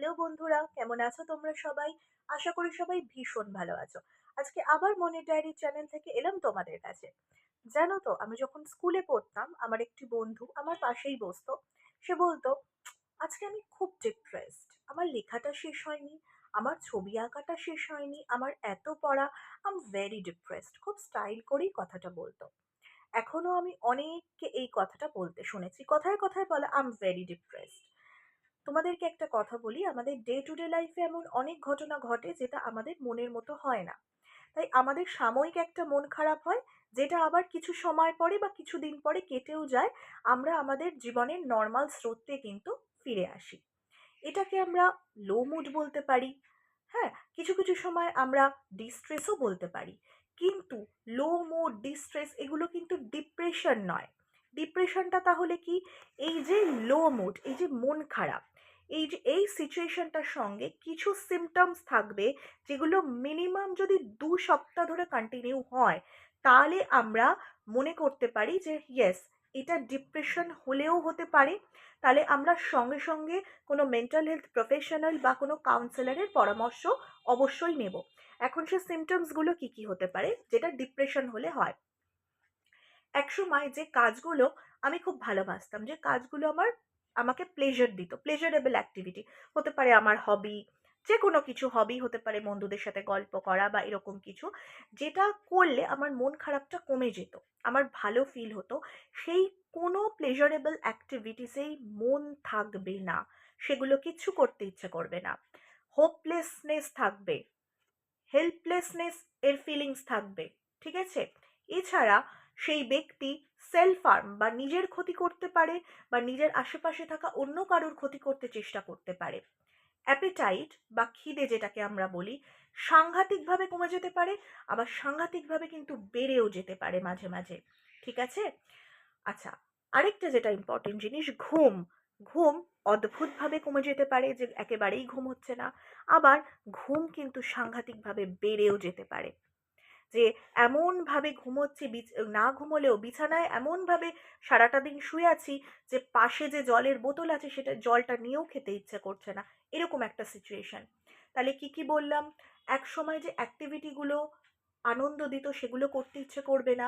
Hello বন্ধুরা, কেমন আছো তোমরা সবাই? আশা করি সবাই ভীষণ ভালো আছো। আজকে আবার মনের ডায়েরি চ্যানেল থেকে এলাম তোমাদের কাছে। জানো তো, আমি যখন স্কুলে পড়তাম আমার একটি বন্ধু আমার পাশেই বসতো। সে বলতো, আজকে আমি খুব ডিপ্রেসড, আমার লেখাটা শেষ হয়নি, আমার ছবি আঁকাটা শেষ হয়নি, আমার এত পড়া, আই এম ভেরি ডিপ্রেসড। খুব স্টাইল করেই কথাটা বলতো। এখনো আমি অনেককে এই কথাটা বলতে শুনেছি, কথায় কথায় বলে আই এম ভেরি ডিপ্রেসড। তোমাদেরকে একটা কথা বলি, আমাদের ডে টু ডে লাইফে এমন অনেক ঘটনা ঘটে যেটা আমাদের মনের মতো হয় না। তাই আমাদের সাময়িক একটা মন খারাপ হয়, যেটা আবার কিছু সময় পরে বা কিছুদিন পরে কেটেও যায়। আমরা আমাদের জীবনের নর্মাল স্রোতে কিন্তু ফিরে আসি। এটাকে আমরা লো মুড বলতে পারি। হ্যাঁ, কিছু কিছু সময় আমরা ডিস্ট্রেসও বলতে পারি। কিন্তু লো মুড, ডিস্ট্রেস এগুলো কিন্তু ডিপ্রেশন নয়। ডিপ্রেশনটা তাহলে কি? এই যে লো মুড, এই যে মন খারাপ, এই যে এই সিচুয়েশনটার সঙ্গে কিছু সিমটমস থাকবে, যেগুলো মিনিমাম যদি 2 সপ্তাহ ধরে কন্টিনিউ হয়, তাহলে আমরা মনে করতে পারি যে ইয়েস, এটা ডিপ্রেশন হলেও হতে পারে। তাহলে আমরা সঙ্গে সঙ্গে কোনো মেন্টাল হেলথ প্রফেশনাল বা কোনো কাউন্সিলরের পরামর্শ অবশ্যই নেব। এখন সে সিমটমসগুলো কি কি হতে পারে যেটা ডিপ্রেশন হলে হয়? একসময় যে কাজগুলো আমি খুব ভালোবাসতাম, যে কাজগুলো আমাকে প্লেজার দিত, প্লেজারেবল অ্যাক্টিভিটি হতে পারে, আমার হবি, যে কোনো কিছু হবি হতে পারে, বন্ধুদের সাথে গল্প করা বা এরকম কিছু, যেটা করলে আমার মন খারাপটা কমে যেত, আমার ভালো ফিল হতো। সেই কোনো প্লেজারেবল অ্যাক্টিভিটিসেই মন থাকবে না, সেগুলো কিচ্ছু করতে ইচ্ছে করবে না। হোপলেসনেস থাকবে, হেল্পলেসনেস এর ফিলিংস থাকবে। ঠিক আছে? এছাড়া সেই ব্যক্তি সেলফ হার্ম বা নিজের ক্ষতি করতে পারে, বা নিজের আশেপাশে থাকা অন্য কারোর ক্ষতি করতে চেষ্টা করতে পারে। অ্যাপেটাইট বা খিদে যেটাকে আমরা বলি, সাংঘাতিকভাবে কমে যেতে পারে, আবার সাংঘাতিকভাবে কিন্তু বেড়েও যেতে পারে মাঝে মাঝে। ঠিক আছে? আচ্ছা, আরেকটা যেটা ইম্পর্টেন্ট জিনিস, ঘুম। ঘুম অদ্ভুতভাবে কমে যেতে পারে, যে একেবারেই ঘুম হচ্ছে না। আবার ঘুম কিন্তু সাংঘাতিকভাবে বেড়েও যেতে পারে, যে এমনভাবে ঘুমোচ্ছি, না ঘুমোলেও বিছানায় এমনভাবে সারাটা দিন শুয়ে আছি যে পাশে যে জলের বোতল আছে সেটা জলটা নিয়েও খেতে ইচ্ছে করছে না, এরকম একটা সিচুয়েশন। তাহলে কি কি বললাম? এক সময় যে অ্যাক্টিভিটিগুলো আনন্দ দিত সেগুলো করতে ইচ্ছে করবে না,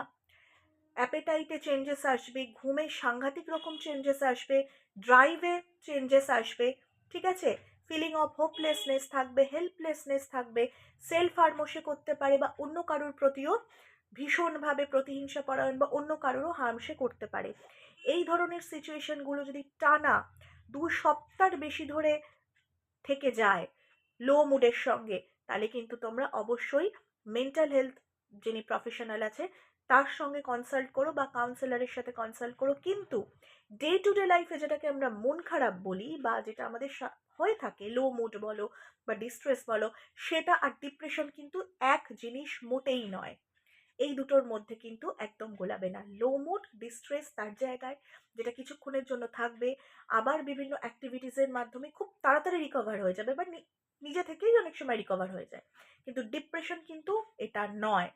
অ্যাপেটাইটে চেঞ্জেস আসবে, ঘুমে সাংঘাতিক রকম চেঞ্জেস আসবে, ড্রাইভে চেঞ্জেস আসবে। ঠিক আছে? ফিলিং অফ হোপলেসনেস থাকবে, হেল্পলেসনেস থাকবে, সেলফ হার্মও সে করতে পারে, বা অন্য কারোর প্রতিও ভীষণভাবে প্রতিহিংসা পরায়ণ বা অন্য কারোরও হার্ম সে করতে পারে। এই ধরনের সিচুয়েশনগুলো যদি টানা 2 সপ্তাহের বেশি ধরে থেকে যায় লো মুডের সঙ্গে, তাহলে কিন্তু তোমরা অবশ্যই মেন্টাল হেলথ যিনি প্রফেশনাল আছে তার সঙ্গে কনসাল্ট করো বা কাউন্সিলরের সাথে কনসাল্ট করো। কিন্তু ডে টু ডে লাইফে যেটাকে আমরা মন খারাপ বলি, বা যেটা আমাদের হয়ে থাকে, লো মুড বলো বা ডিস্ট্রেস বলো, সেটা আর ডিপ্রেশন কিন্তু এক জিনিস মোটেই নয়। এই দুটোর মধ্যে কিন্তু একদম গোলাবে না। লো মুড, ডিস্ট্রেস তার জায়গায়, যেটা কিছুক্ষণের জন্য থাকবে, আবার বিভিন্ন অ্যাক্টিভিটিসের মাধ্যমে খুব তাড়াতাড়ি রিকভার হয়ে যাবে, বা নিজে থেকেই অনেক সময় রিকভার হয়ে যায়। কিন্তু ডিপ্রেশন কিন্তু এটা নয়।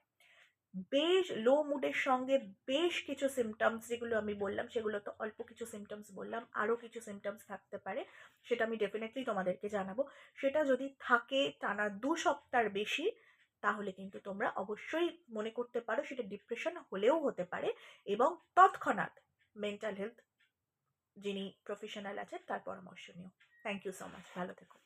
বেশ লো মুডের সঙ্গে বেশ কিছু সিমটমস যেগুলো আমি বললাম, সেগুলো তো অল্প কিছু সিমটমস বললাম, আরও কিছু সিমটমস থাকতে পারে, সেটা আমি ডেফিনেটলি তোমাদেরকে জানাবো। সেটা যদি থাকে টানা 2 সপ্তাহের বেশি, তাহলে কিন্তু তোমরা অবশ্যই মনে করতে পারো সেটা ডিপ্রেশন হলেও হতে পারে, এবং তৎক্ষণাৎ মেন্টাল হেলথ যিনি প্রফেশনাল আছেন তার পরামর্শ নিও। থ্যাংক ইউ সো মাচ, ভালো থেকো।